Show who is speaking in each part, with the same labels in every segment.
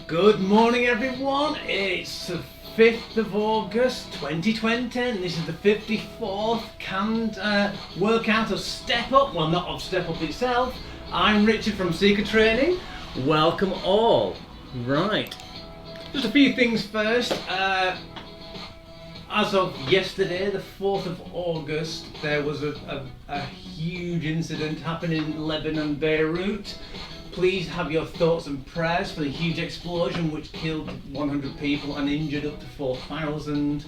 Speaker 1: Good morning everyone, it's the 5th of August 2020 and this is the 54th canned workout of Step Up, well not of Step Up itself. I'm Richard from Seeker Training, welcome all. Right, just a few things first. As of yesterday, the 4th of August, there was a huge incident happening in Lebanon, Beirut. Please have your thoughts and prayers for the huge explosion which killed 100 people and injured up to 4,000.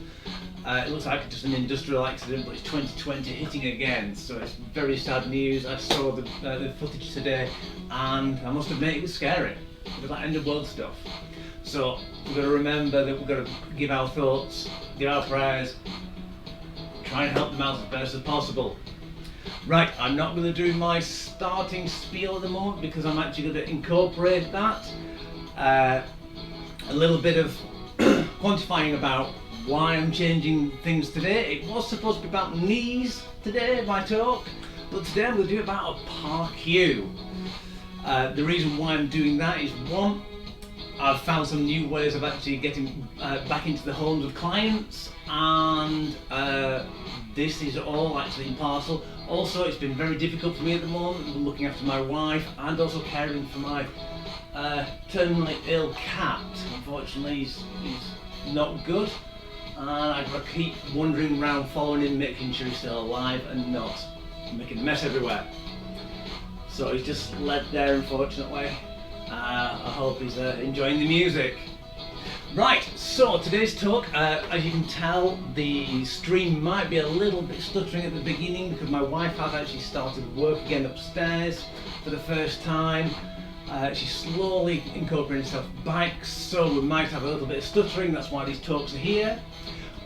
Speaker 1: It looks like just an industrial accident, but it's 2020 hitting again, so it's very sad news. I saw the footage today and I must admit it was scary. It was like end of world stuff. So we've got to remember that we've got to give our thoughts, give our prayers, try and help them out as best as possible. Right, I'm not going to do my starting spiel at the moment because I'm actually going to incorporate that. A little bit of quantifying about why I'm changing things today. It was supposed to be about knees today, my talk, but today I'm going to do about a PAR-Q. The reason why I'm doing that is one, I've found some new ways of actually getting back into the homes of clients, and this is all actually in parcel. Also, it's been very difficult for me at the moment, looking after my wife and also caring for my terminally ill cat. Unfortunately, he's not good, and I've got to keep wandering around following him, making sure he's still alive and not making a mess everywhere. So he's just led there, unfortunately. I hope he's enjoying the music. Right, so today's talk, as you can tell, the stream might be a little bit stuttering at the beginning because my wife has actually started work again upstairs for the first time. She's slowly incorporating herself back, so we might have a little bit of stuttering, that's why these talks are here.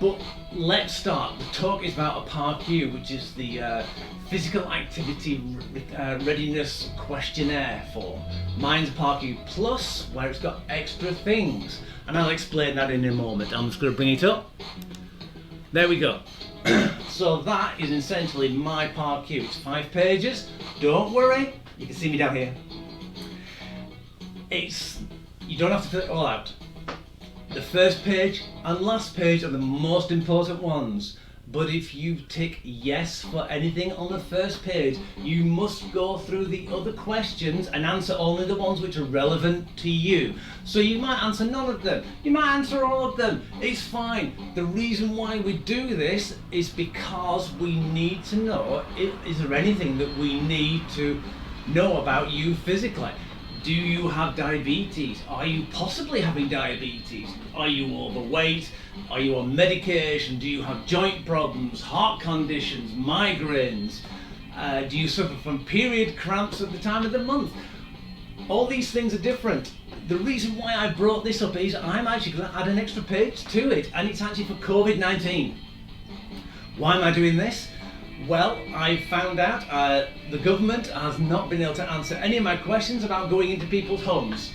Speaker 1: But let's start. The talk is about a PAR-Q, which is the Physical Activity Readiness Questionnaire form. Mine's a PAR-Q Plus, where it's got extra things, and I'll explain that in a moment. I'm just going to bring it up. There we go. So that is essentially my PAR-Q. It's 5 pages. Don't worry, you can see me down here. You don't have to fill it all out. The first page and last page are the most important ones, but if you tick yes for anything on the first page, you must go through the other questions and answer only the ones which are relevant to you. So you might answer none of them, you might answer all of them, it's fine. The reason why we do this is because we need to know, is there anything that we need to know about you physically? Do you have diabetes? Are you possibly having diabetes? Are you overweight? Are you on medication? Do you have joint problems, heart conditions, migraines? Do you suffer from period cramps at the time of the month? All these things are different. The reason why I brought this up is I'm actually going to add an extra page to it, and it's actually for COVID-19. Why am I doing this? Well, I found out the government has not been able to answer any of my questions about going into people's homes.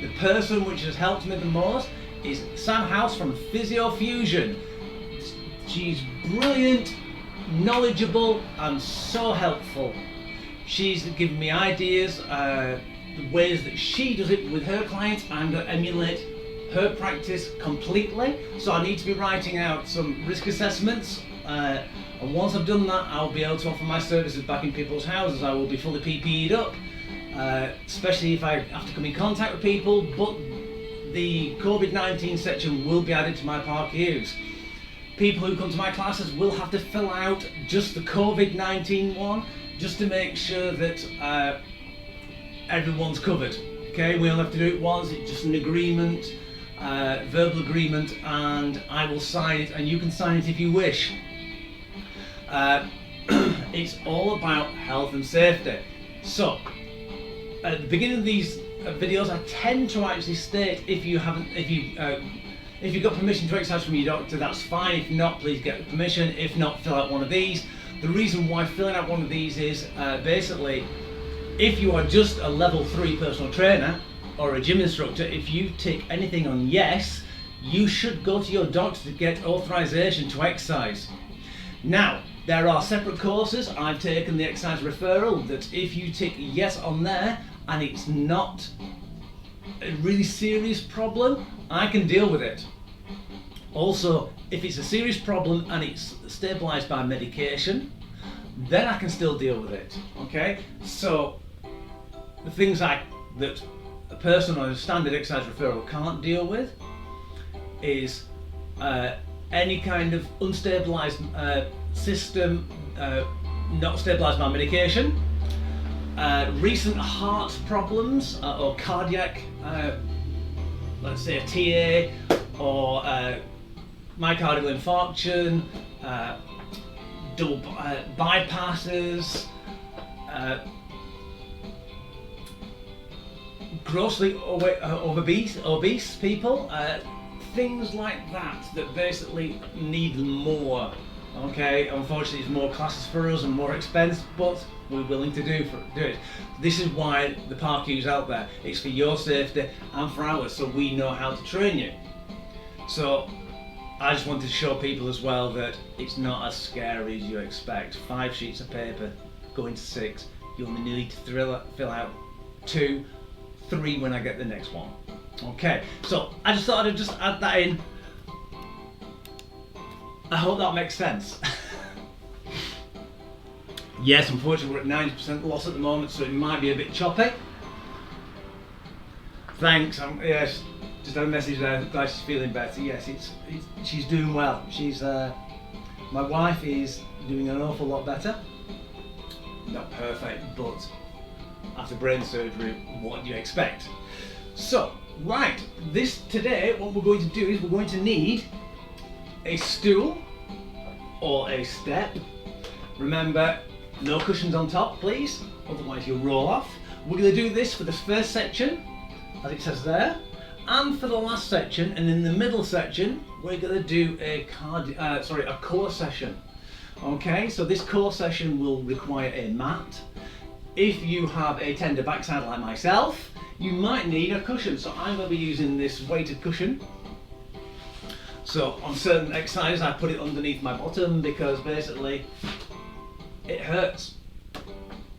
Speaker 1: The person which has helped me the most is Sam House from PhysioFusion. She's brilliant, knowledgeable and so helpful. She's given me ideas, the ways that she does it with her clients. I'm going to emulate her practice completely. So I need to be writing out some risk assessments. And once I've done that, I'll be able to offer my services back in people's houses. I will be fully PPE'd up, especially if I have to come in contact with people, but the COVID-19 section will be added to my PAR-Qs. People who come to my classes will have to fill out just the COVID-19 one, just to make sure that everyone's covered. Okay, we only have to do it once, it's just an agreement, verbal agreement, and I will sign it, and you can sign it if you wish. It's all about health and safety. So, at the beginning of these videos, I tend to actually state if you've got permission to exercise from your doctor, that's fine. If not, please get permission. If not, fill out one of these. The reason why filling out one of these is basically, if you are just a level 3 personal trainer or a gym instructor, if you tick anything on yes, you should go to your doctor to get authorization to exercise. Now, there are separate courses. I've taken the exercise referral that if you tick yes on there and it's not a really serious problem, I can deal with it. Also, if it's a serious problem and it's stabilised by medication, then I can still deal with it. Okay, so the things that a person on a standard exercise referral can't deal with is any kind of unstabilised system not stabilised by medication, recent heart problems or cardiac, let's say a TA or myocardial infarction, double bypasses, grossly obese people, things like that basically need more. Okay, unfortunately it's more classes for us and more expense, but we're willing to do it. This is why the ParQ's out there. It's for your safety and for ours, so we know how to train you. So I just wanted to show people as well that it's not as scary as you expect. 5 sheets of paper going to 6. You only need to fill out 2, 3 when I get the next one. Okay, so I just thought I'd just add that in. I hope that makes sense. Yes, unfortunately we're at 90% loss at the moment, so it might be a bit choppy. Thanks. Yes, just had a message there. Glad she's feeling better. Yes, she's doing well. My wife is doing an awful lot better. Not perfect, but after brain surgery, what do you expect? So, right, today what we're going to do is we're going to need a stool or a step. Remember, no cushions on top, please, otherwise you'll roll off. We're going to do this for the first section, as it says there, and for the last section, and in the middle section, we're going to do a core session. Okay, so this core session will require a mat. If you have a tender backside like myself, you might need a cushion. So I'm going to be using this weighted cushion. So on certain exercises I put it underneath my bottom because basically it hurts.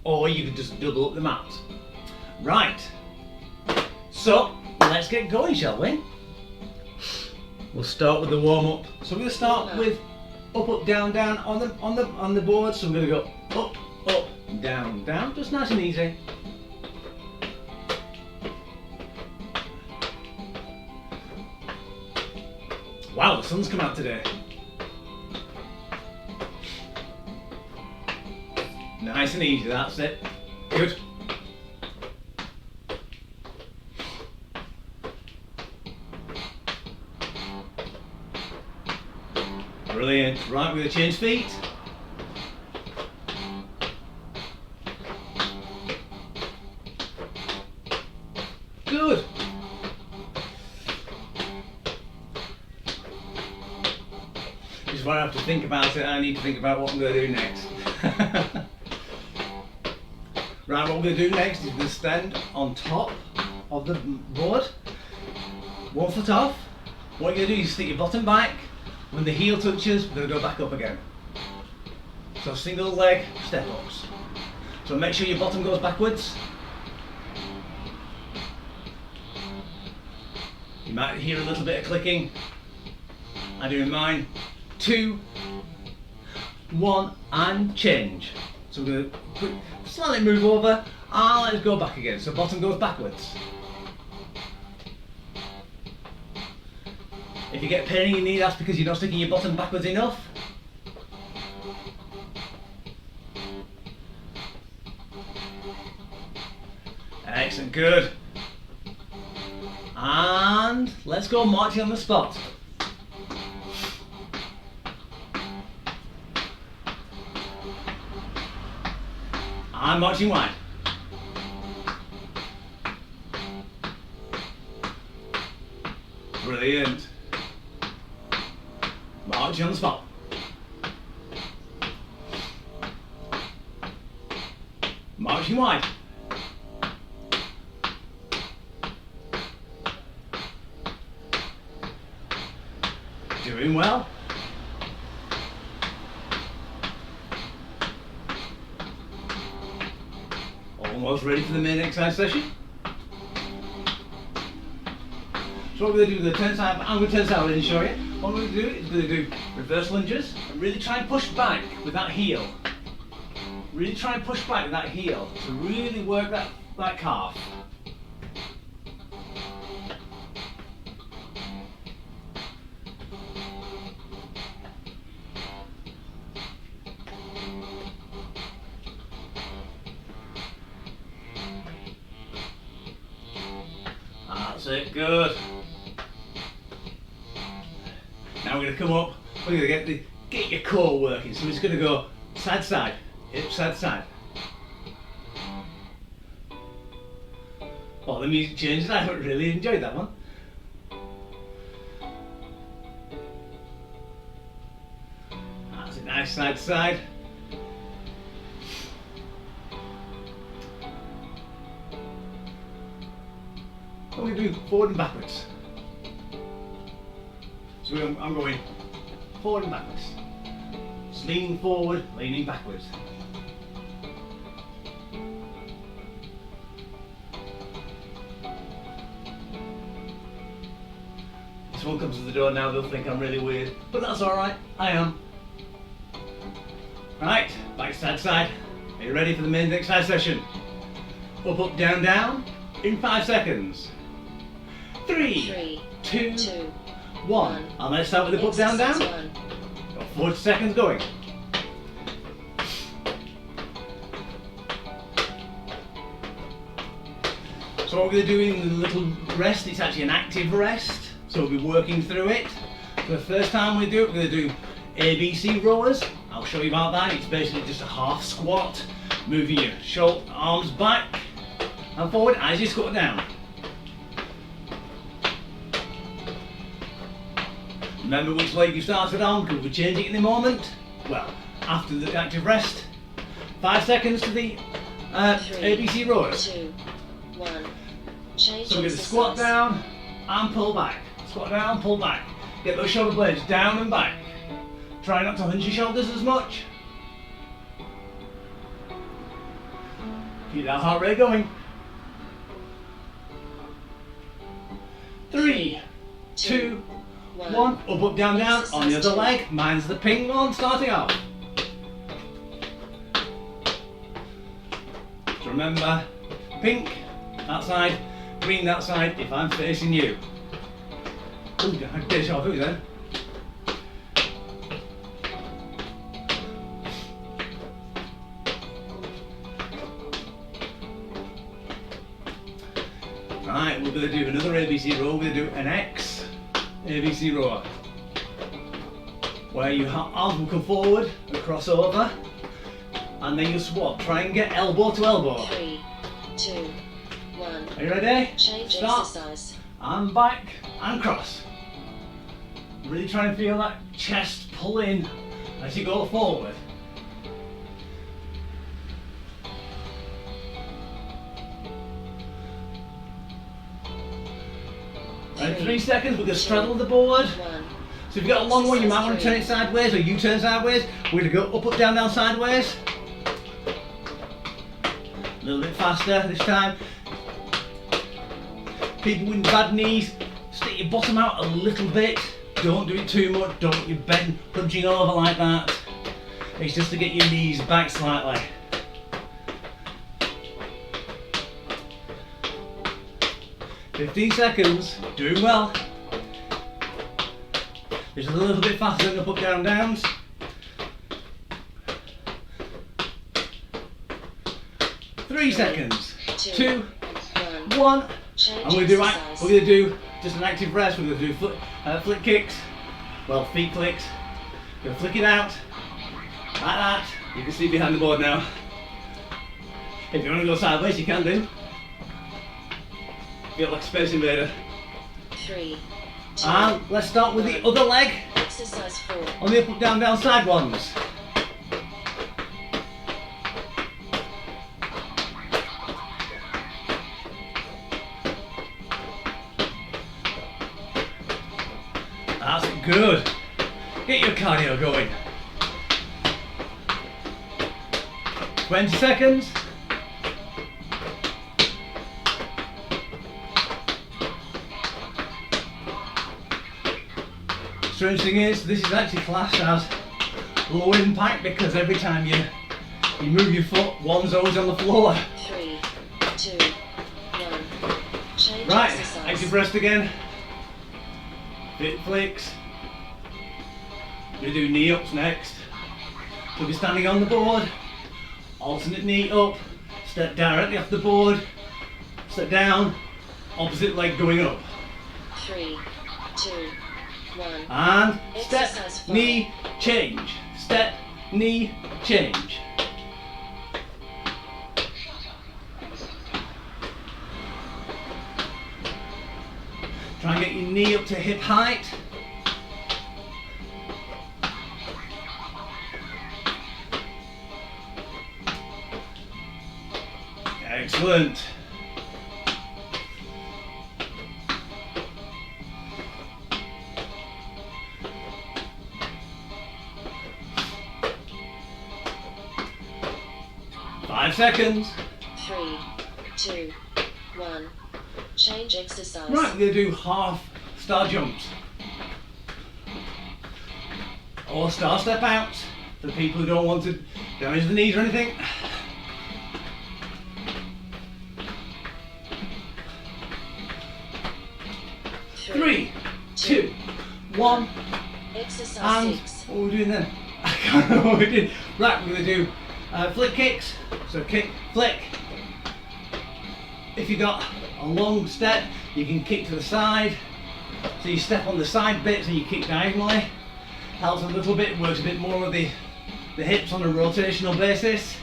Speaker 1: Or you could just double up the mat. Right, so let's get going, shall we? We'll start with the warm-up. So we're going to start with up, up, down, down on the board. So I'm going to go up, up, down, down, just nice and easy. Wow, the sun's come out today. Nice and easy, that's it. Good. Brilliant. Right, we're going to change feet. Good. This is why I have to think about it. I need to think about what I'm going to do next. Right, what we're going to do next is we're going to stand on top of the board, 1 foot off. What you're going to do is stick your bottom back. When the heel touches, we're going to go back up again. So single leg step ups. So make sure your bottom goes backwards. You might hear a little bit of clicking. I do in mine. 2, 1, and change. So we're going to slightly move over and let's go back again. So bottom goes backwards. If you get pain in your knee, that's because you're not sticking your bottom backwards enough. Excellent, good. And let's go marching on the spot. And marching wide. Brilliant. Marching on the spot. Marching wide. Doing well. Almost ready for the main exercise session. So what we're going to do with the turn side, I'm going to turn side and show you. What we're going to do is we're going to do reverse lunges and really try and push back with that heel. Really try and push back with that heel to really work that calf. That's it, good. Now we're going to come up, we're going to get your core working. So we're just going to go side side, hip side side. Oh, the music changes, I haven't really enjoyed that one. That's a nice side to side. What we do forward and backwards. So I'm going forward and backwards. Just leaning forward, leaning backwards. If someone comes to the door now, they'll think I'm really weird, but that's alright, I am. Right, back side to side. Are you ready for the main exercise session? Up, up, down, down, in 5 seconds. 3, 2, 1. And let's start with the up, down, down. Got 40 seconds going. So what we're going to do in the little rest, it's actually an active rest. So we'll be working through it. For the first time we do it, we're going to do ABC rowers. I'll show you about that. It's basically just a half squat, moving your shoulder, arms back and forward as you squat down. Remember which leg you started on, because we're changing it in a moment. Well, after the active rest. 5 seconds to the ABC rowers.
Speaker 2: 2, 1. Change
Speaker 1: So we're going to squat down and pull back. Squat down, pull back. Get those shoulder blades down and back. Try not to hunch your shoulders as much. Keep that heart rate going. 3, 2, 1. Up, up, down, down. On the other leg. Mine's the ping one starting off. So remember, pink that side, green that side if I'm facing you. Ooh, I did a short hook then. Right, we're going to do another ABC row. We're going to do an X ABC row, where your arms will come forward and cross over, and then you swap. Try and get elbow to elbow.
Speaker 2: 3, 2, 1.
Speaker 1: Are you ready?
Speaker 2: Change
Speaker 1: Start.
Speaker 2: exercise.
Speaker 1: And back and cross. Really try and feel that chest pull in as you go forward. Right, 3 seconds, we're going to straddle the board.
Speaker 2: 1.
Speaker 1: So if you've got a long one, you might want to turn it sideways, or you turn sideways. We're going to go up, up, down, down, sideways. A little bit faster this time. People with bad knees, stick your bottom out a little bit. Don't do it too much, don't get your bend punching over like that. It's just to get your knees back slightly. "15 seconds, doing well." Just a little bit faster than up, up, down, downs. 3 seconds, 2, 1. And we're going to do just an active rest. We're going to do flick kicks, well, feet flicks. We're going to flick it out like that. You can see behind the board now. If you want to go sideways, you can do. Feel like a space invader.
Speaker 2: 3, 2,
Speaker 1: And let's start with the other leg
Speaker 2: exercise 4.
Speaker 1: on the up, up, down, down side ones. That's good. Get your cardio going. 20 seconds. Strange thing is, this is actually classed as low impact because every time you move your foot, one's always on the floor.
Speaker 2: 3, 2, 1. Change
Speaker 1: Right,
Speaker 2: exercise.
Speaker 1: active rest again. Fit flicks. We're going to do knee ups next. So we're standing on the board, alternate knee up, step directly off the board, step down, opposite leg going up.
Speaker 2: 3, 2, 1.
Speaker 1: And step,
Speaker 2: Exercise 5.
Speaker 1: knee, change. Step, knee, change. Try and get your knee up to hip height. Excellent. Five seconds.
Speaker 2: 3, 2, 1. Change exercise.
Speaker 1: Right, we're going to do half star jumps. Or star step outs for people who don't want to damage the knees or anything. Three, 2, 1,
Speaker 2: Exercise
Speaker 1: and
Speaker 2: 6.
Speaker 1: what are we doing then? I can't remember what we did. Right, we're going to do flick kicks. So kick, flick. If you've got a long step, you can kick to the side. So you step on the side bits and you kick diagonally. Helps a little bit, works a bit more with the hips on a rotational basis.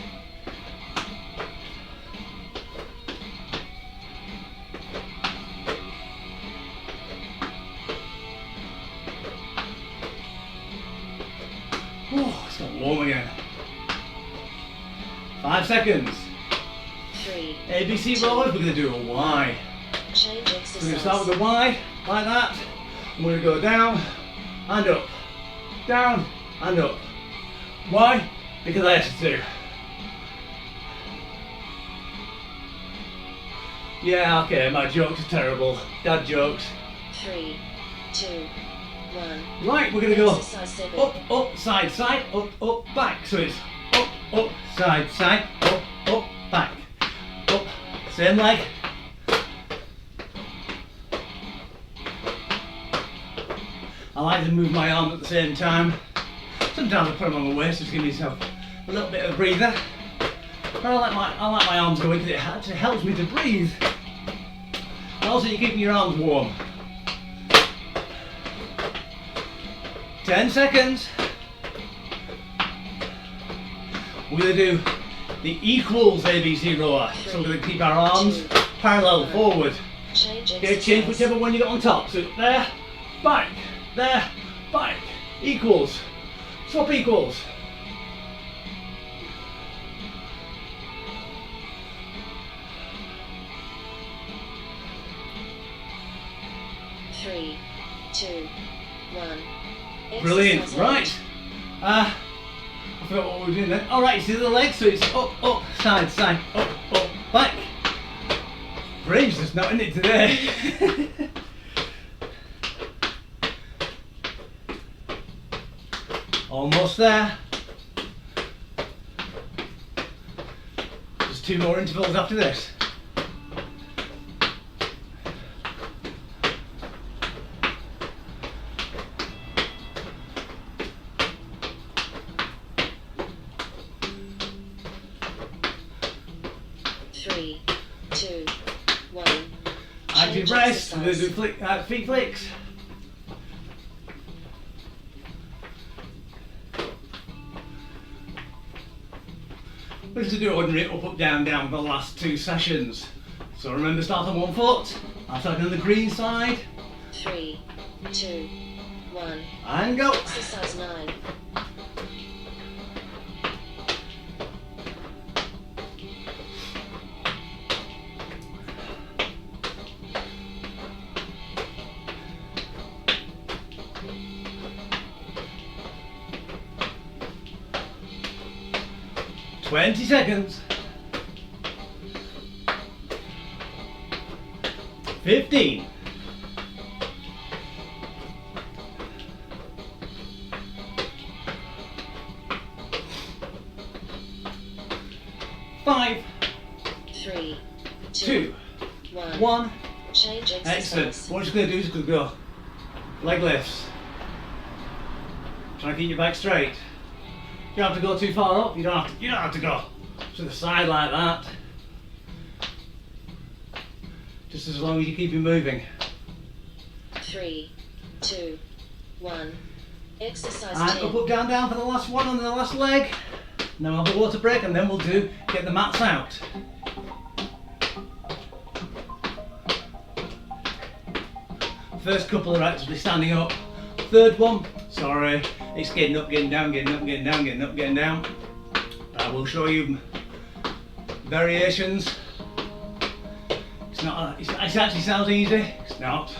Speaker 1: Oh, it's got warm again. 5 seconds.
Speaker 2: 3.
Speaker 1: ABC rollers, we're going to do a Y.
Speaker 2: Change
Speaker 1: So
Speaker 2: exercise.
Speaker 1: we're going to start with a Y, like that. And we're going to go down and up. Down and up. Why? Because I have to. Yeah, okay, my jokes are terrible. Dad jokes.
Speaker 2: 3, 2, 1.
Speaker 1: Right, we're going to go
Speaker 2: Exercise 7.
Speaker 1: up, side, side, up, back. So it's up, side, side, up, back. Up, same leg. I like to move my arms at the same time. Sometimes I put them on my waist just to give myself a little bit of a breather. But I like my arms going because it actually helps me to breathe. And also you're keeping your arms warm. 10 seconds. We're going to do the equals ABC roller. So we're going to keep our arms parallel forward.
Speaker 2: Change
Speaker 1: Okay,
Speaker 2: exercise.
Speaker 1: change whichever one you got on top. So there, back, equals. Swap equals.
Speaker 2: Three, 2, 1.
Speaker 1: Brilliant,
Speaker 2: Exercise
Speaker 1: right. I forgot what we were doing then. Alright, see the legs, so it's up, side, side, up, back. Brain's just not in it today. Almost there. Just 2 more intervals after this.
Speaker 2: Three, 2, 1.
Speaker 1: Active
Speaker 2: Change
Speaker 1: rest, we're going to
Speaker 2: exercise.
Speaker 1: do feet flicks. We're going to do ordinary up, down for the last 2 sessions. So remember, start on one foot, I'll start on the green side,
Speaker 2: 3, 2, 1.
Speaker 1: and go.
Speaker 2: Exercise 9.
Speaker 1: Twenty seconds. 15. 1.
Speaker 2: Change
Speaker 1: Excellent.
Speaker 2: exercise.
Speaker 1: What we're just going to do is just go leg lifts. Try to keep your back straight. You don't have to go too far up. You don't have to go to the side like that. Just as long as you keep it moving.
Speaker 2: 3, 2, 1. Exercise
Speaker 1: And
Speaker 2: 10.
Speaker 1: up, down, down for the last one on the last leg. And then we'll have a water break and then we'll get the mats out. First couple are actually standing up. Third one, sorry, it's getting up, getting down, getting up, getting down, getting up, getting down. I will show you variations. It's not. It actually sounds easy. It's not.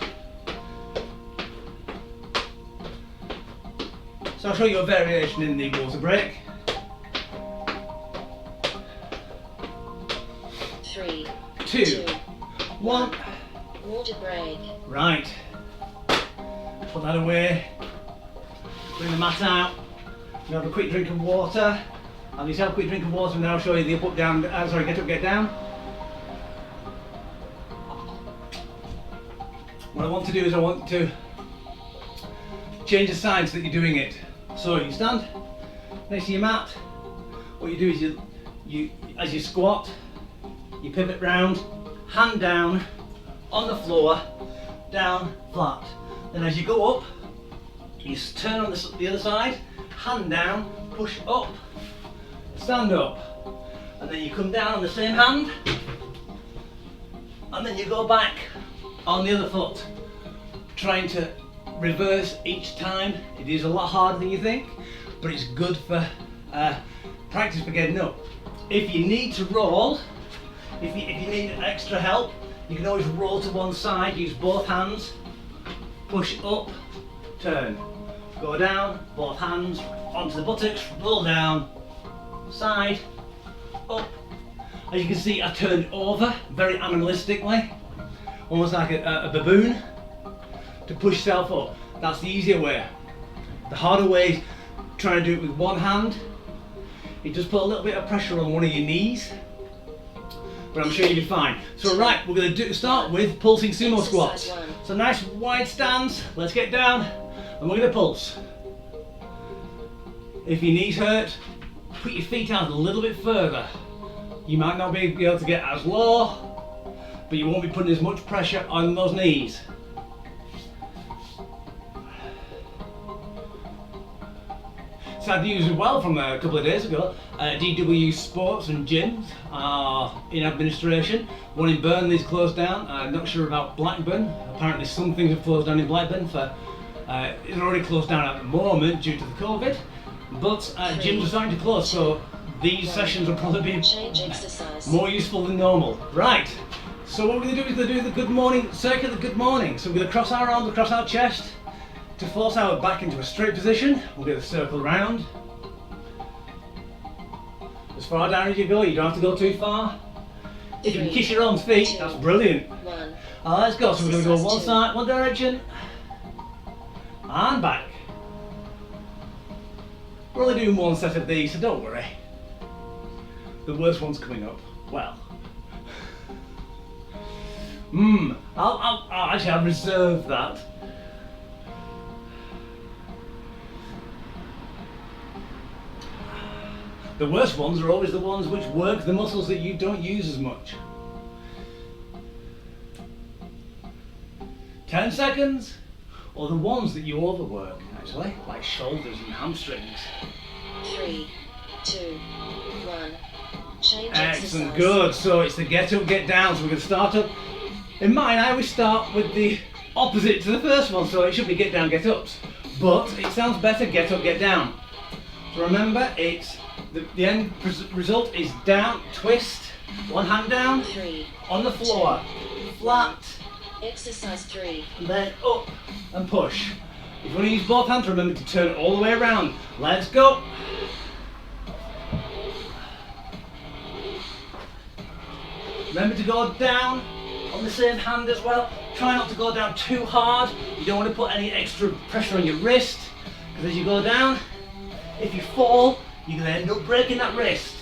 Speaker 1: So I'll show you a variation in the water break.
Speaker 2: 3,
Speaker 1: 2, 1.
Speaker 2: Water break.
Speaker 1: Right. Put that away. Bring the mat out. You have a quick drink of water. I'll just have a quick drink of water and then I'll show you the up, down, sorry, get up, get down. What I want to do is I want to change the sides that you're doing it. So you stand next to your mat. What you do is you as you squat, you pivot round, hand down on the floor, down, flat. Then as you go up, you turn on the other side, hand down, push up, stand up. And then you come down on the same hand, and then you go back on the other foot, trying to reverse each time. It is a lot harder than you think, but it's good for practice for getting up. If you need to roll, if you need extra help, you can always roll to one side, use both hands, push up, turn, go down, both hands, onto the buttocks, roll down, side, up. As you can see, I turned over very animalistically, almost like a baboon, to push yourself up. That's the easier way. The harder way is trying to do it with one hand. You just put a little bit of pressure on one of your knees, but I'm sure you'll be fine. So right, we're going to start with pulsing sumo squats. So nice wide stance, let's get down, and we're going to pulse. If your knees hurt, put your feet out a little bit further. You might not be able to get as low, but you won't be putting as much pressure on those knees. Sad news as well from a couple of days ago. DW Sports and Gyms are in administration. One in Burnley's closed down. I'm not sure about Blackburn. Apparently some things have closed down in Blackburn. It's already closed down at the moment due to the COVID, but gyms are starting to close, so these sessions will probably be more useful than normal. Right, so what we're going to do is do the good morning, circular good morning. So we're going to cross our arms across our chest to force our back into a straight position. We're going to circle around. As far down as you go, you don't have to go too far. If you can kiss your own feet, that's brilliant. Let's go, so we're going to go one side, one direction, and back. We're only doing one set of these, so don't worry. The worst one's coming up. Well, I'll reserve that. The worst ones are always the ones which work the muscles that you don't use as much. 10 seconds, or the ones that you overwork, actually, like shoulders and hamstrings.
Speaker 2: 3, 2, 1. Change
Speaker 1: Excellent,
Speaker 2: exercise.
Speaker 1: good. So it's the get up, get down. So we're going to start up. In mine, I always start with the opposite to the first one, so it should be get down, get ups. But it sounds better, get up, get down. So remember, it's the end result is down, twist, one hand down,
Speaker 2: 3,
Speaker 1: on the floor, flat,
Speaker 2: exercise 3.
Speaker 1: and then up and push. If you want to use both hands, remember to turn it all the way around. Let's go. Remember to go down on the same hand as well. Try not to go down too hard. You don't want to put any extra pressure on your wrist, because as you go down, if you fall, you're going to end up breaking that wrist.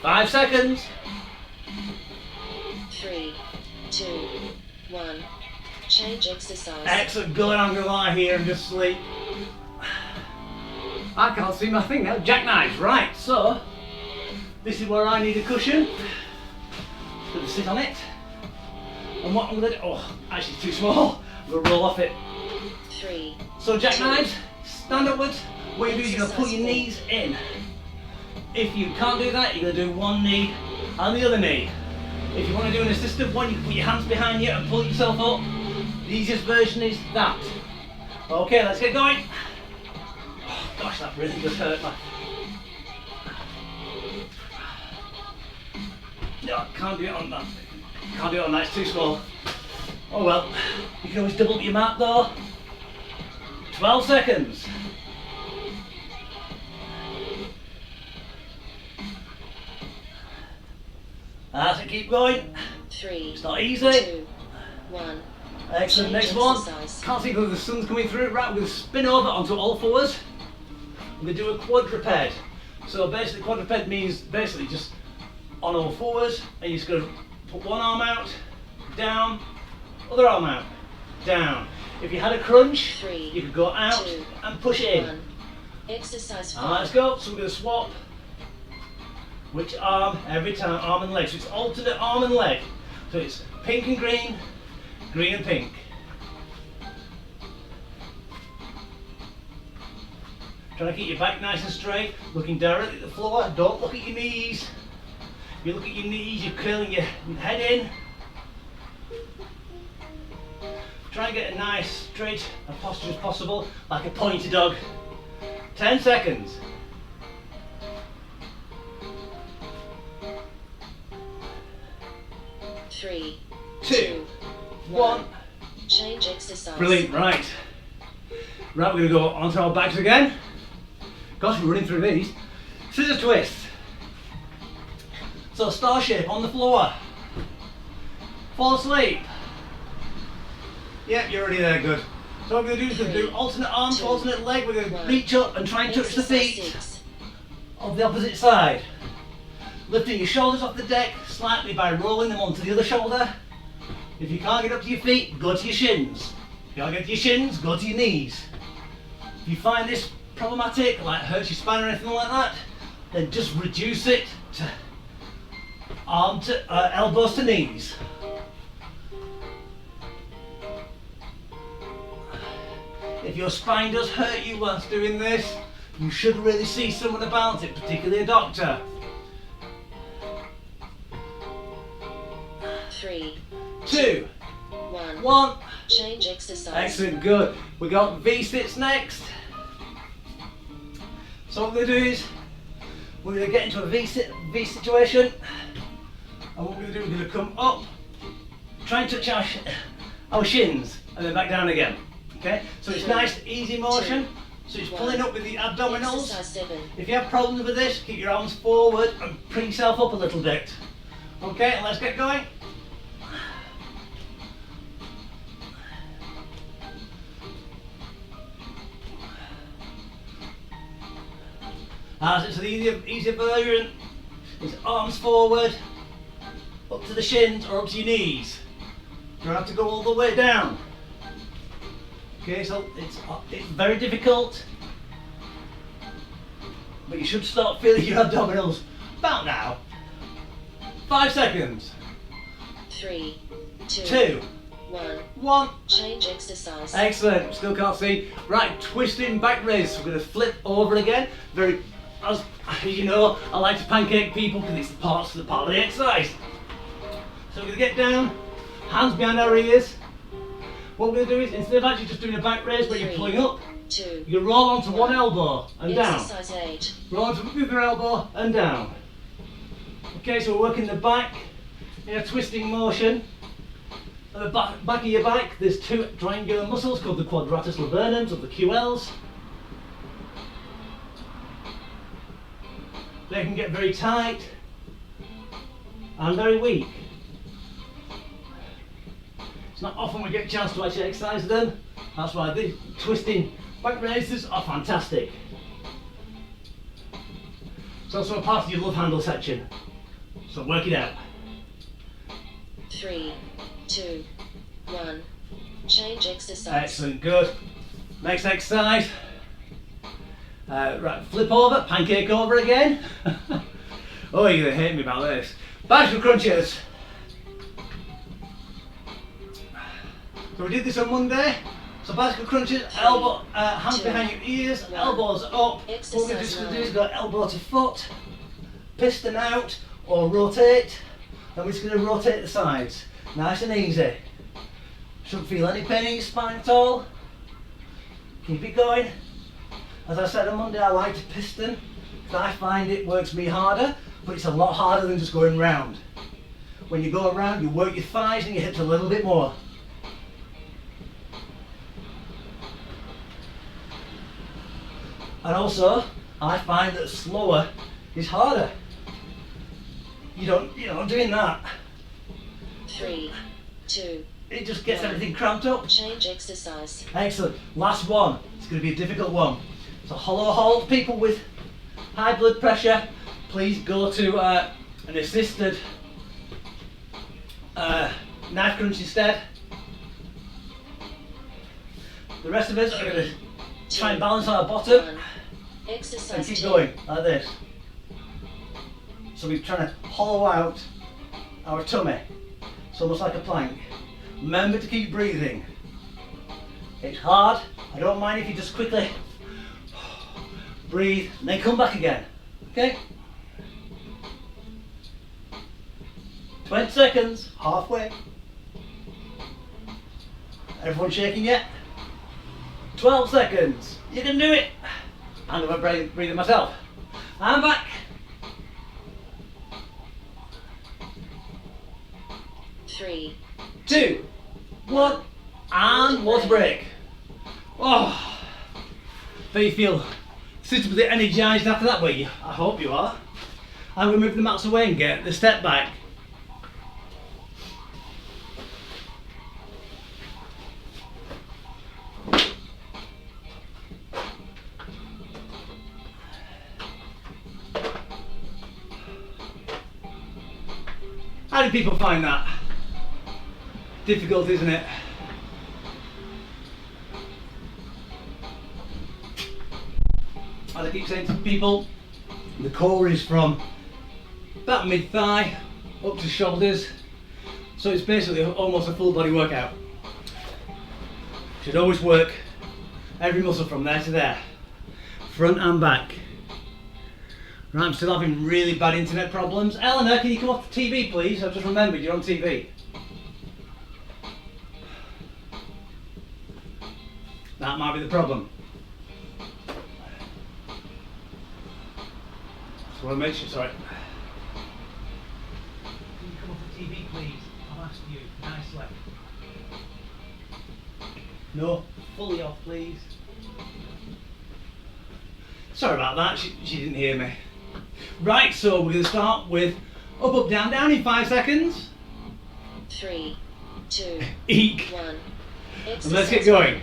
Speaker 1: 5 seconds.
Speaker 2: 3, 2, 1. Change exercise.
Speaker 1: Excellent, good. I'm going to lie here and just sleep. I can't see my thing now. Jackknives, right. So, this is where I need a cushion. Just going to sit on it. And what I'm going to do, oh, actually it's too small. I'm going to roll off it.
Speaker 2: 3.
Speaker 1: So jackknives, stand upwards. What you do is you're going to put your knees in. If you can't do that, you're going to do one knee and the other knee. If you want to do an assisted one, you can put your hands behind you and pull yourself up. The easiest version is that. Okay, let's get going. Oh, gosh, that really does hurt me. No, can't do it on that. Can't do it on that, it's too small. Oh well, you can always double up your mat though. 12 seconds. That's it, keep going.
Speaker 2: 3.
Speaker 1: It's not easy.
Speaker 2: 2, 1.
Speaker 1: Excellent,
Speaker 2: Change
Speaker 1: next one.
Speaker 2: exercise.
Speaker 1: Can't see because the sun's coming through. Right, we're going to spin over onto all fours. We're going to do a quadruped. So basically quadruped means basically just on all fours, and you're just going to put one arm out, down, other arm out, down. If you had a crunch,
Speaker 2: 3,
Speaker 1: you could go out
Speaker 2: 2,
Speaker 1: and push it in.
Speaker 2: 1. Exercise 5.
Speaker 1: Let's go. So we're going to swap which arm every time, arm and leg. So it's alternate arm and leg. So it's pink and green, green and pink. Trying to keep your back nice and straight, looking directly at the floor. Don't look at your knees. If you look at your knees, you're curling your head in. Try and get a nice, straight posture as possible, like a pointer dog. 10 seconds.
Speaker 2: 3,
Speaker 1: 2, 1.
Speaker 2: Change exercise.
Speaker 1: Brilliant, right. Right, we're going to go onto our backs again. Gosh, we're running through these. Scissor twists. So star shape on the floor. Fall asleep. Yep, you're already there, good. So what we're going to do is we're going to do alternate arm to alternate leg. We're going to reach up and try and touch the
Speaker 2: Exercise
Speaker 1: feet
Speaker 2: 6.
Speaker 1: of the opposite side. Lifting your shoulders off the deck slightly by rolling them onto the other shoulder. If you can't get up to your feet, go to your shins. If you can't get to your shins, go to your knees. If you find this problematic, like hurts your spine or anything like that, then just reduce it to elbows to knees. If your spine does hurt you whilst doing this, you should really see someone about it, particularly a doctor.
Speaker 2: 3,
Speaker 1: 2,
Speaker 2: 1.
Speaker 1: 1.
Speaker 2: Change exercise.
Speaker 1: Excellent, good. We got V-sits next. So what we're going to do is, we're going to get into a V situation. And what we're going to do, we're going to come up, try and touch our shins, and then back down again. Okay? So it's
Speaker 2: 3,
Speaker 1: nice, easy motion.
Speaker 2: 2,
Speaker 1: So it's
Speaker 2: 1.
Speaker 1: pulling up with the abdominals.
Speaker 2: Exercise 7.
Speaker 1: If you have problems with this, keep your arms forward and bring yourself up a little bit. Okay, and let's get going. So the easier version is arms forward, up to the shins or up to your knees. You don't have to go all the way down. Okay, so it's very difficult, but you should start feeling your abdominals about now. 5 seconds.
Speaker 2: 3, 2,
Speaker 1: 2,
Speaker 2: 1.
Speaker 1: 1.
Speaker 2: Change exercise.
Speaker 1: Excellent. Still can't see. Right, twisting back raise. So we're going to flip over again. As you know, I like to pancake people because it's part of the exercise. So we're going to get down, hands behind our ears. What we're going to do is, instead of actually just doing a back raise where you're
Speaker 2: 3,
Speaker 1: pulling up,
Speaker 2: 2.
Speaker 1: you roll onto one elbow and down.
Speaker 2: Exercise 8.
Speaker 1: Roll onto the other elbow and down. Okay, so we're working the back in a twisting motion. At the back of your back, there's 2 triangular muscles called the quadratus laburnums, or the QLs. They can get very tight and very weak. It's not often we get a chance to actually exercise them. That's why these twisting back raises are fantastic. It's also a part of your love handle section. So work it out.
Speaker 2: 3, 2, 1. Change exercise.
Speaker 1: Excellent, good. Next exercise. Right, flip over, pancake over again. Oh, you're gonna hate me about this. Bicycle crunches. So we did this on Monday. So bicycle crunches, elbow, hands behind your ears, elbows up. What we're just going to do is go elbow to foot, piston out, or rotate. And we're just going to rotate the sides. Nice and easy. Shouldn't feel any pain in your spine at all. Keep it going. As I said on Monday, I like to piston because I find it works me harder, but it's a lot harder than just going round. When you go around, you work your thighs and your hips a little bit more. And also, I find that slower is harder. You know, doing that,
Speaker 2: 3, 2.
Speaker 1: it just gets everything cramped up.
Speaker 2: Change exercise.
Speaker 1: Excellent. Last one. It's going to be a difficult one. So hollow hold. People with high blood pressure, please go to an assisted knife crunch instead. The rest of us are going to try and balance on our bottom.
Speaker 2: 1. Exercise
Speaker 1: And keep
Speaker 2: 2.
Speaker 1: going like this. So we're trying to hollow out our tummy. It's almost like a plank. Remember to keep breathing. It's hard. I don't mind if you just quickly breathe and then come back again. Okay? 20 seconds, halfway. Everyone shaking yet? 12 seconds. You can do it. I'm going to breathe it myself. I'm back.
Speaker 2: 3,
Speaker 1: 2, 1, and water break. Oh, bet you feel suitably energised after that, will you? I hope you are. I'm going to move the mats away and get the step back. How do people find that? Difficult, isn't it? As I keep saying to people, the core is from about mid-thigh up to shoulders, so it's basically almost a full body workout. Should always work every muscle from there to there, front and back. Right, I'm still having really bad internet problems. Eleanor, can you come off the TV please? I've just remembered you're on TV. That might be the problem. So I want to make sure, sorry. Can you come off the TV please? I'll ask you nicely. No, fully off please. Sorry about that, she didn't hear me. Right, so we're going to start with up, up, down, down in 5 seconds.
Speaker 2: 3, 2,
Speaker 1: Eek.
Speaker 2: 1.
Speaker 1: And let's get going.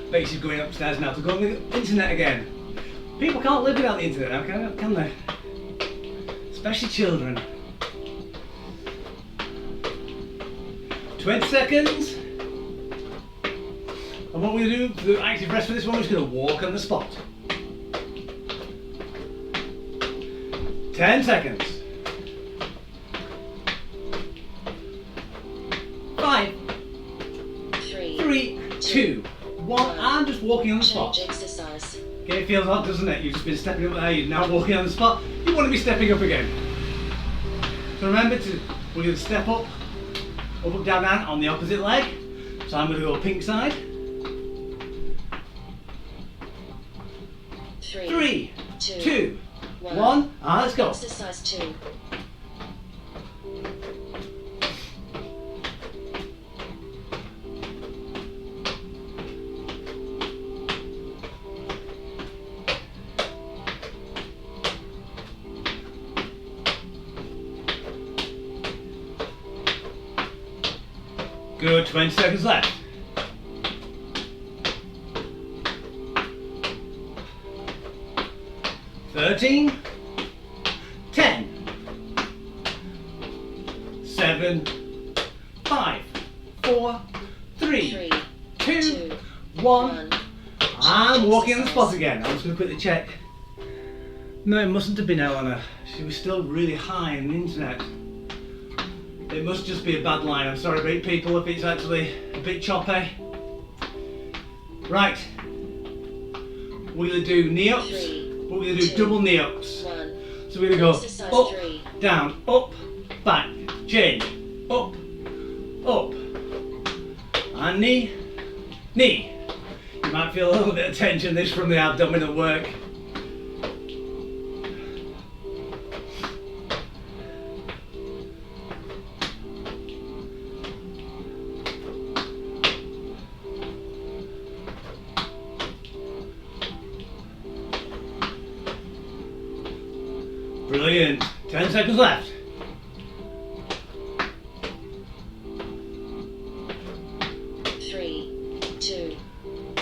Speaker 1: Basically going upstairs now to go on the internet again. People can't live without the internet now, can they? Especially children. 20 seconds. And what we're going to do for the active rest for this one, we're just going to walk on the spot. 10 seconds. 5, 3, 2, 1, and just walking on the spot.
Speaker 2: Change exercise.
Speaker 1: Okay, it feels odd, doesn't it? You've just been stepping up there, you're now walking on the spot. You want to be stepping up again. So remember we're going to step up, up, down, down on the opposite leg. So I'm going to go pink side. 3, 2, 1, and let's go.
Speaker 2: Exercise 2.
Speaker 1: Good, 20 seconds left. 13, 10, 7, 5, 4, 3, 2, 1. I'm walking on the spot again. I'm just going to quickly check. No, it mustn't have been Eleanor. She was still really high on the internet. It must just be a bad line. I'm sorry about people if it's actually a bit choppy. Right. We're going to do knee-ups, but we're going to do double knee-ups. So we're going to go up, down, up, back, change, up, up, and knee, knee. You might feel a little bit of tension this from the abdominal work. Brilliant. 10 seconds left.
Speaker 2: 3, 2,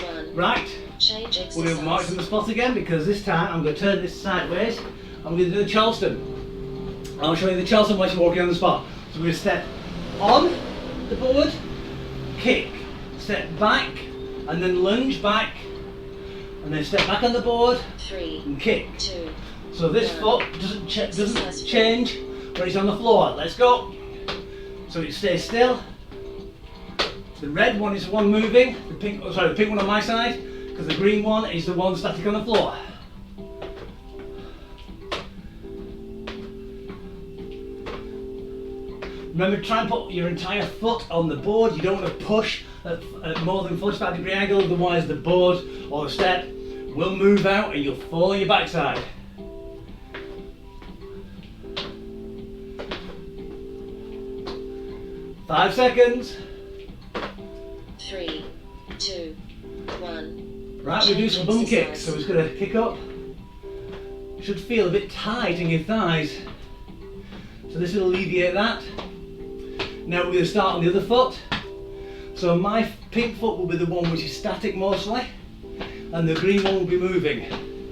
Speaker 2: 1.
Speaker 1: Right.
Speaker 2: Change exercise.
Speaker 1: We're going to march on the spot again because this time I'm going to turn this sideways. I'm going to do the Charleston. I'll show you the Charleston while you're walking on the spot. So we're going to step on the board, kick, step back, and then lunge back, and then step back on the board
Speaker 2: 3,
Speaker 1: and kick.
Speaker 2: 2.
Speaker 1: So this foot doesn't change when it's on the floor. Let's go. So it stays still. The red one is the one moving. The pink one on my side, because the green one is the one static on the floor. Remember, try and put your entire foot on the board. You don't want to push at more than 45-degree angle, otherwise the board or the step will move out and you'll fall on your backside. Five seconds.
Speaker 2: 3, 2, 1.
Speaker 1: Right, we do some bum kicks. So we're just going to kick up. You should feel a bit tight in your thighs. So this will alleviate that. Now we're going to start on the other foot. So my pink foot will be the one which is static mostly, and the green one will be moving.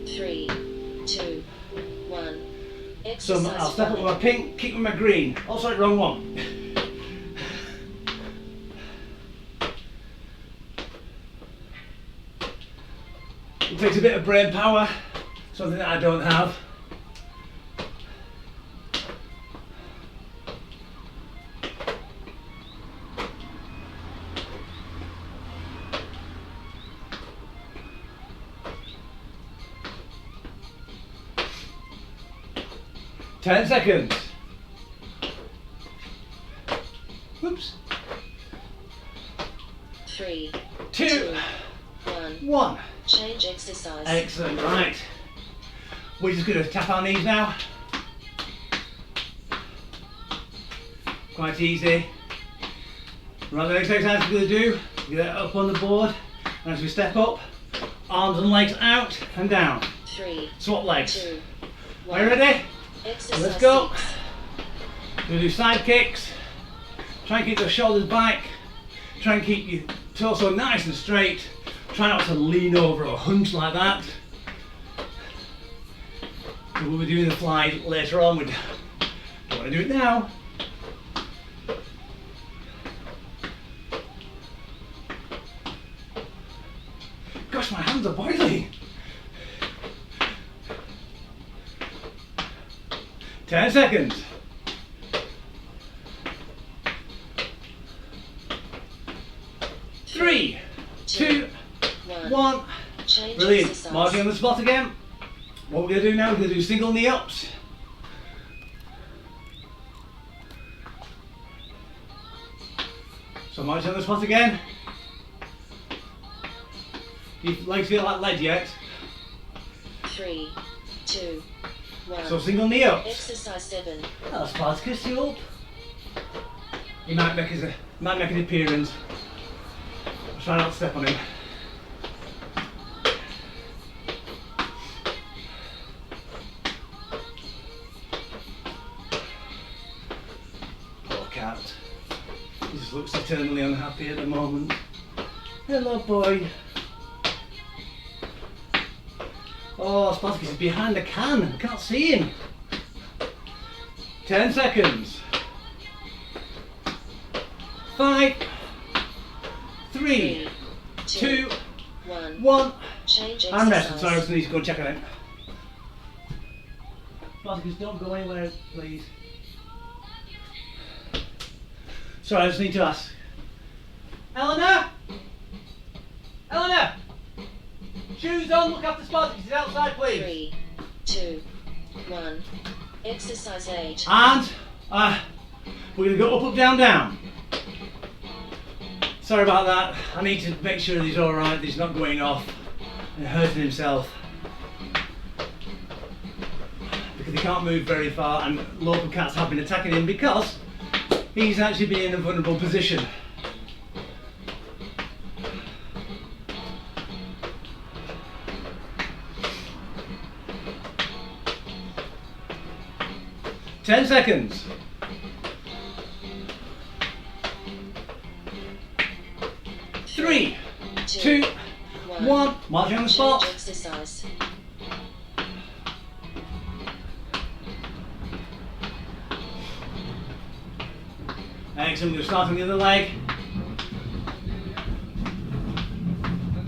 Speaker 2: 3, 2, 1.
Speaker 1: So I'll step up with my pink, kick with my green. Oh, sorry, wrong one. It takes a bit of brain power, something that I don't have. Ten seconds. Whoops.
Speaker 2: 3,
Speaker 1: 2,
Speaker 2: 1.
Speaker 1: 1.
Speaker 2: Change exercise.
Speaker 1: Excellent, right. We're just going to tap our knees now. Quite easy. Right, the next exercise we're going to do, get up on the board, and as we step up, arms and legs out and down.
Speaker 2: 3,
Speaker 1: Swap legs.
Speaker 2: 2,
Speaker 1: Are you ready?
Speaker 2: Exercise.
Speaker 1: Let's go. We're going to do side kicks. Try and keep the shoulders back. Try and keep your torso nice and straight. Try not to lean over or hunch like that. We'll be doing the fly later on. We don't want to do it now. Gosh, my hands are boiling. 10 seconds. 3, 2, 1. Brilliant. Marching on the spot again. What we're going to do now, we're going to do single knee ups. So marching on the spot again. Do your legs feel like lead yet?
Speaker 2: 3, 2, 1.
Speaker 1: So single knee ups.
Speaker 2: Exercise 7.
Speaker 1: Hello Spartacus, you up? He might make an appearance. I'll try not to step on him. Poor cat. He just looks eternally unhappy at the moment. Hello boy. Oh, Spartacus is behind the can. I can't see him. 10 seconds. 5, 3, 2, 1.
Speaker 2: Change
Speaker 1: I'm resting.
Speaker 2: exercise.
Speaker 1: Sorry, I just need to go and check on it. Spartacus, don't go anywhere, please. Sorry, I just need to ask. Eleanor? Eleanor? Shoes on, look after Spartacus. He's outside, please.
Speaker 2: 3, 2, 1. Exercise 8.
Speaker 1: And we're going to go up, up, down, down. Sorry about that. I need to make sure that he's alright, that he's not going off and hurting himself. Because he can't move very far and local cats have been attacking him because he's actually been in a vulnerable position. Ten seconds. 3, 2, 1. Marching on the spot.
Speaker 2: Change exercise.
Speaker 1: Excellent, we're going to start on the other leg.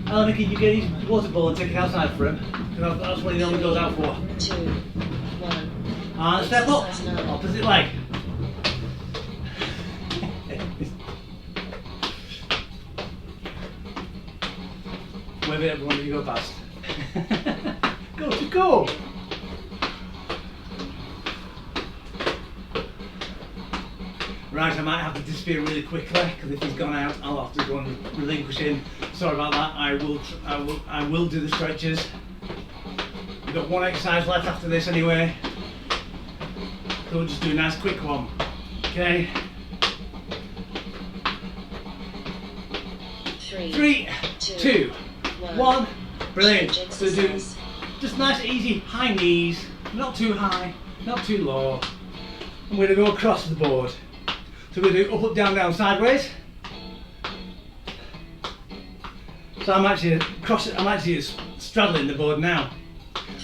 Speaker 1: Eleanor, can you get his water ball and take it outside for him? Because that's what he normally goes out for.
Speaker 2: 2, 1.
Speaker 1: And step up.
Speaker 2: Exercise 9.
Speaker 1: Opposite leg. Wave at everyone as you go past. Go, just go. Right, I might have to disappear really quickly because if he's gone out, I'll have to go and relinquish him. Sorry about that. I will do the stretches. We've got one exercise left after this anyway. So we'll just do a nice quick one. Okay. 3, 2, 1. Brilliant. So do just nice easy high knees, not too high, not too low. And we're going to go across the board. So we're going to do up, up, down, down, sideways. So I'm actually straddling the board now.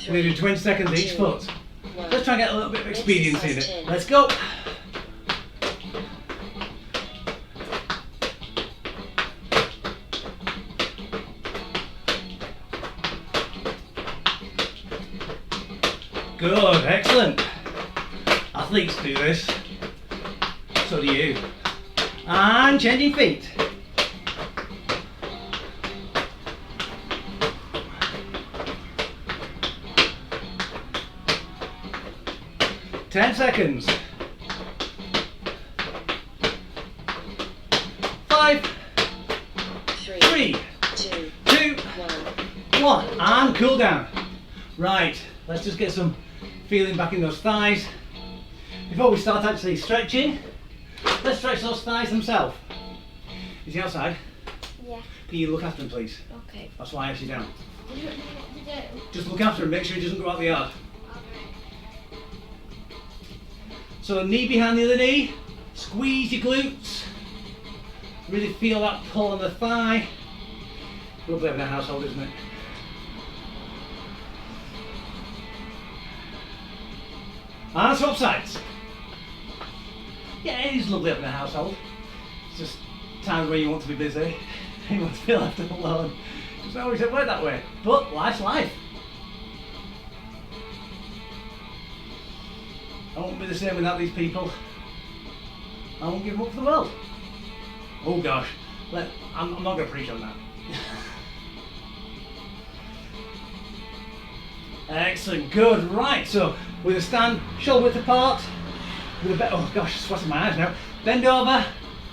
Speaker 1: We're going to do 20 seconds each foot. Let's try and get a little bit of experience in it. Let's go. Good, excellent. Athletes do this. So do you. And changing feet. Ten seconds. 5, 3, 2, 1. And cool down. Right, let's just get some feeling back in those thighs. Before we start actually stretching, let's stretch those thighs themselves. Is he outside?
Speaker 3: Yeah.
Speaker 1: Can you look after him, please?
Speaker 3: Okay.
Speaker 1: That's why I asked you down.
Speaker 3: You don't know what to do.
Speaker 1: Just look after him, make sure he doesn't go out the yard. So knee behind the other knee, squeeze your glutes, really feel that pull on the thigh. Lovely having a household, isn't it? And swap sides. Yeah, it is lovely having a household. It's just times where you want to be busy, you want to feel left alone. It doesn't always work that way, but life's life. I won't be the same without these people. I won't give them up for the world. Oh gosh, I'm not going to preach on that. Excellent, good, right, so with a stand, shoulder width apart, with a oh gosh, sweating my eyes now. Bend over,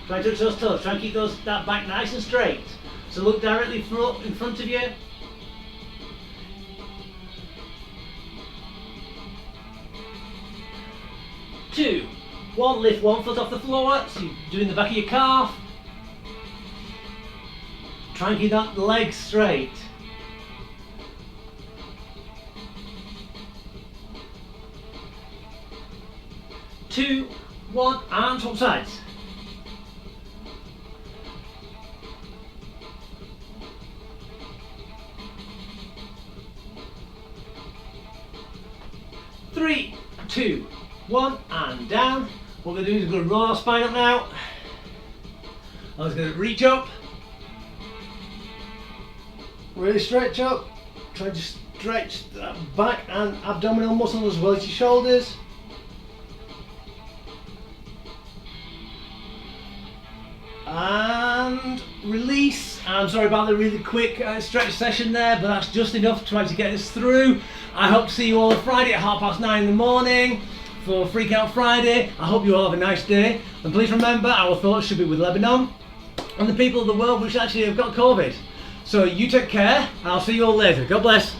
Speaker 1: try and touch those toes, try and keep that back nice and straight. So look directly in front of you. Two, one, lift one foot off the floor, so you're doing the back of your calf. Try and keep that leg straight. 2, 1, and swap sides. 3, 2, 1, and down. What we're going to do is we're going to roll our spine up now. I was going to reach up. Really stretch up. Try to stretch that back and abdominal muscle as well as your shoulders. And release. I'm sorry about the really quick stretch session there, but that's just enough to try to get us through. I hope to see you all on Friday at 9:30 in the morning for Freak Out Friday. I hope you all have a nice day. And please remember, our thoughts should be with Lebanon and the people of the world which actually have got COVID. So you take care, and I'll see you all later. God bless.